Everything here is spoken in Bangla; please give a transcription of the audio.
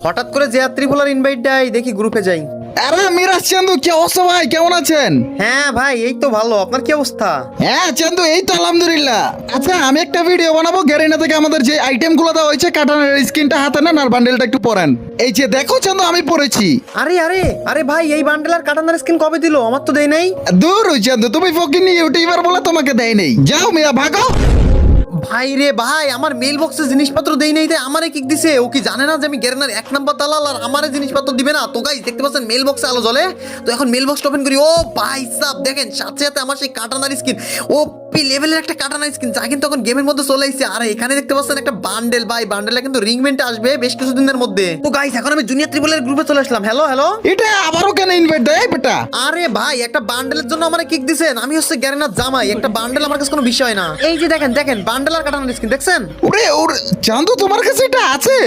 হঠাৎ করে যে ত্রিপুলার ইনভাইট দেয়, দেখি গ্রুপে যাই। আরে মিরাজ চান্দু, কি অবস্থা ভাই? কেমন আছেন? হ্যাঁ ভাই, এই তো ভালো। আপনার কি অবস্থা? হ্যাঁ চান্দু, এই তো আলহামদুলিল্লাহ। আচ্ছা, আমি একটা ভিডিও বানাবো। গ্যারেনা থেকে আমাদের যে আইটেম গুলো দেওয়া হয়েছে, কাটানোর স্ক্রিনটা হাতে নেন আর বান্ডেলটা একটু পরেন। এই যে দেখো চান্দু, আমি পরেছি। আরে আরে আরে ভাই, এই বান্ডেল আর কাটানার স্কিন কবে দিলো? আমার তো দেয় নাই। দূর ওই চান্দু, তুমি ফকিনি ইউটিউবার বলে তোমাকে দেয় নেই। যাও মিয়া, ভাগো। ভাই রে ভাই, আমার মেল বক্সে জিনিসপত্র দেই নাই, তাই আমারে কিক দিছে। ও কি জানে না যে আমি গ্যারেনার 1 নাম্বার দালাল আর আমারে জিনিসপত্র দিবে না? তো গাইস দেখতে পাচ্ছেন মেল বক্সে আলো জ্বলে। তো এখন মেল বক্স ওপেন করি। ও ভাই সাব, দেখেন সাথে সাথে আমার সেই কাটানার স্কিন, ও পি লেভেলের একটা কাটানার স্কিন, যা কিন্তু এখন গেমের মধ্যে চলে আসছে। আর এখানে দেখতে পাচ্ছেন একটা বান্ডেল। ভাই বান্ডেলটা কিন্তু রিংমেন্টে আসবে বেশ কিছুদিনের মধ্যে। তো গাইস এখন আমি জুনিয়র ত্রিপলের গ্রুপে চলে আসলাম। Hello hello. এটা আবারও কেন ইনভাইট দেয় বেটা? আরে ভাই, একটা বান্ডেলের জন্য আমারে কিক দিছেন। আমি হচ্ছে গ্যারেনার জামাই, একটা বান্ডেল আমার কাছে কোনো বিষয় না। এই যে দেখেন দেখেন, বান্ডেল আর কাটানার স্কিন দেখছেন? ওরে ওরে চান্দু, তোমার কাছে এটা আছে?